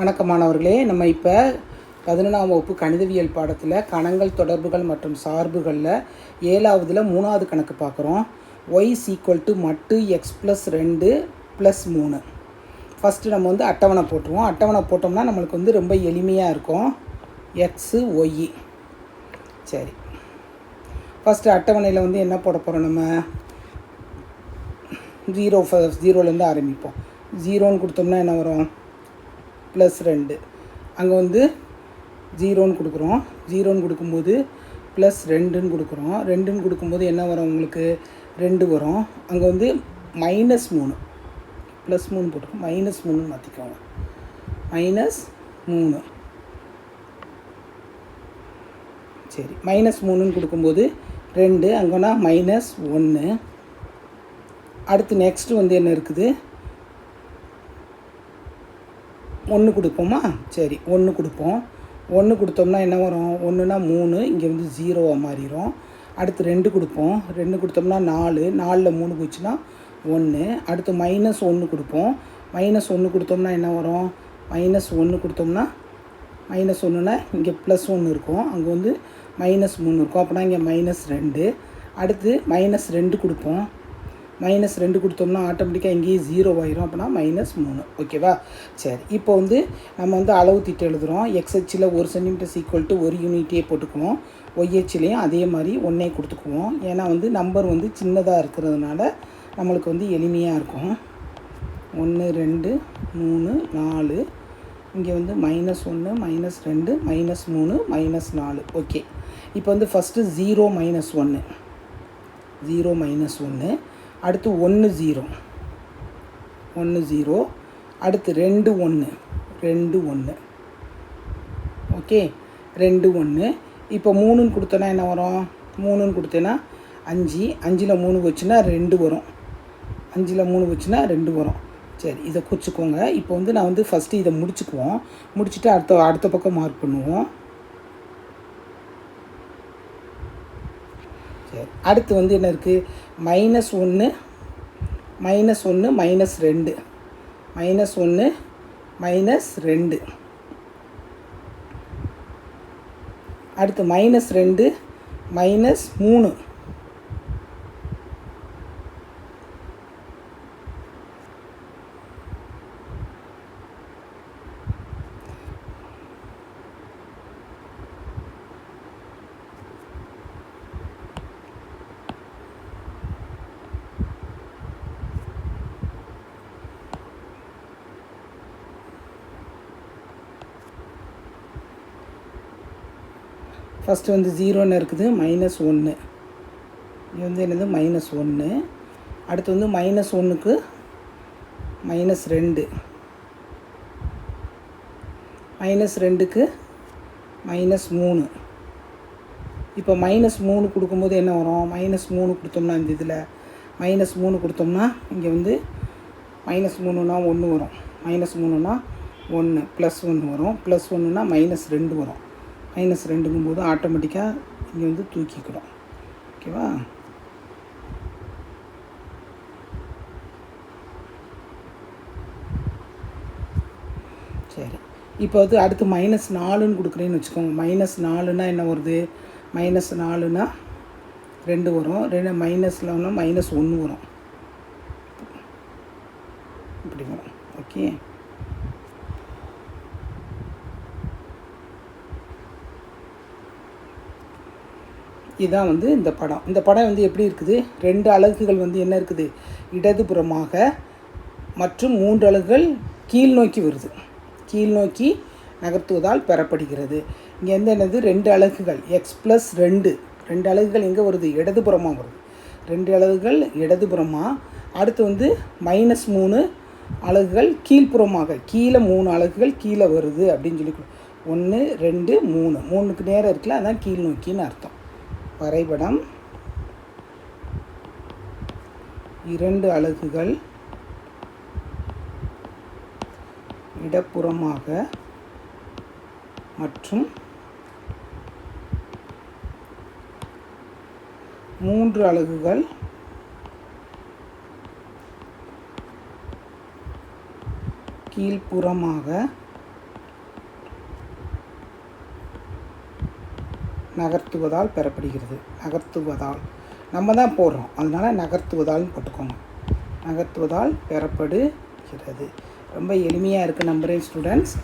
வணக்கம் மாணவர்களே, நம்ம இப்போ 11ஆம் வகுப்பு கணிதவியல் பாடத்தில் கணங்கள், தொடர்புகள் மற்றும் சார்புகளில் 7வதுல 3வது கணக்கு பார்க்குறோம். y = மட்டு x + 2 + 3. ஃபஸ்ட்டு நம்ம அட்டவணை போட்டுருவோம். அட்டவணை போட்டோம்னா நம்மளுக்கு ரொம்ப எளிமையாக இருக்கும். x y. சரி, ஃபஸ்ட்டு அட்டவணையில் என்ன போட போகிறோம்? நம்ம 0லேருந்து ஆரம்பிப்போம். 0ன்னு கொடுத்தோம்னா என்ன வரும்? +2. அங்கே 0ன்னு கொடுக்குறோம். 0ன்னு கொடுக்கும்போது +2ன்னு கொடுக்குறோம். 2ன்னு கொடுக்கும்போது என்ன வரும்? உங்களுக்கு 2 வரும். அங்கே -3 +3 போட்டுருக்கோம். -3ன்னு மாற்றிக்கோங்க. -3. சரி, -3ன்னு கொடுக்கும்போது 2, அங்கேனா -1. அடுத்து நெக்ஸ்ட்டு என்ன இருக்குது? 1 கொடுப்போமா? சரி, 1 கொடுப்போம். 1 கொடுத்தோம்னா என்ன வரும்? 1னா 3, இங்கே 0வாக மாறிடும். அடுத்து 2 கொடுப்போம். 2 கொடுத்தோம்னா 4, 4ல் 3 போச்சுன்னா 1. அடுத்து -1 கொடுப்போம். -1 கொடுத்தோம்னா என்ன வரும்? -1 கொடுத்தோம்னா -1னா இங்கே +1 இருக்கும். அங்கே -3 இருக்கும். அப்போனா இங்கே -2. அடுத்து -2 கொடுப்போம். -2 கொடுத்தோம்னா ஆட்டோமேட்டிக்காக இங்கேயே 0 ஆயிரும். அப்போனா -3. ஓகேவா? சரி, இப்போ நம்ம அளவு திட்டம் எழுதுகிறோம். x அச்சில் 1 சென்டிமீட்டர் = 1 யூனிட்டே போட்டுக்குவோம். y அச்சிலையும் அதே மாதிரி 1 கொடுத்துக்குவோம். ஏன்னா நம்பர் சின்னதாக இருக்கிறதுனால நம்மளுக்கு எளிமையாக இருக்கும். 1 2 3 4, இங்கே -1 -2 -3 -4. ஓகே, இப்போ ஃபஸ்ட்டு 0 -1, 0 -1. அடுத்து 1 0, 1 0. அடுத்து 2 1, 2 1. ஓகே, 2 1. இப்போ 3ன்னு கொடுத்தோன்னா என்ன வரும்? 3ன்னு கொடுத்தேன்னா 5, 5ல் 3 வச்சுன்னா 2 வரும். 5ல் 3 வச்சுன்னா 2 வரும். சரி, இதை குறிச்சிக்கோங்க. இப்போ நான் ஃபஸ்ட்டு இதை முடிச்சுக்குவோம். முடிச்சுட்டு அடுத்த பக்கம் மார்க் பண்ணுவோம். சரி, அடுத்து என்ன இருக்குது? -1 -1 -2, -1 -2. அடுத்து -2 -3. ஃபஸ்ட்டு 0ன்னு இருக்குது. -1. இது என்னது? -1. அடுத்து -1க்கு -2, -2க்கு -3. இப்போ -3 கொடுக்கும்போது என்ன வரும்? -3 கொடுத்தோம்னா இந்த இதில் -3 கொடுத்தோம்னா இங்கே -3னா 1 வரும். -3னா 1 +1 வரும். +1னா -2 வரும். -2ங்கும்போது ஆட்டோமேட்டிக்காக இங்கே தூக்கிக்கிடும். ஓகேவா? சரி, இப்போ அடுத்து -4ன்னு கொடுக்குறேன்னு வச்சுக்கோங்க. -4னா என்ன வருது? -4னா 2 வரும். 2 -4னா -1 வரும். இப்படி வரும். ஓகே, இதுதான் இந்த படம். இந்த படம் எப்படி இருக்குது? 2 அலகுகள் என்ன இருக்குது? இடதுபுறமாக மற்றும் 3 அலகுகள் கீழ் நோக்கி வருது. கீழ் நோக்கி நகர்த்துவதால் பெறப்படுகிறது. இங்கே என்னது? 2 அலகுகள் x + 2. 2 அலகுகள் எங்கே வருது? இடதுபுறமாக வருது. 2 அலகுகள் இடதுபுறமாக. அடுத்து -3 அலகுகள் கீழ்ப்புறமாக. கீழே 3 அலகுகள் கீழே வருது அப்படின்னு சொல்லி 1 2 3, 3க்கு நேரம் இருக்குல்ல, அதான் கீழ் நோக்கின்னு அர்த்தம். வரைபடம் 2 அலகுகள் இடப்புறமாக மற்றும் 3 அலகுகள் கீழ்ப்புறமாக நகர்த்துவதால் பெறப்படுகிறது. நகர்த்துவதால் நம்ம தான் போடுறோம், அதனால் நகர்த்துவதால்னு போட்டுக்கோங்க. நகர்த்துவதால் பெறப்படுகிறது. ரொம்ப எளிமையாக இருக்குது நம்புகிறேன் ஸ்டூடெண்ட்ஸ்.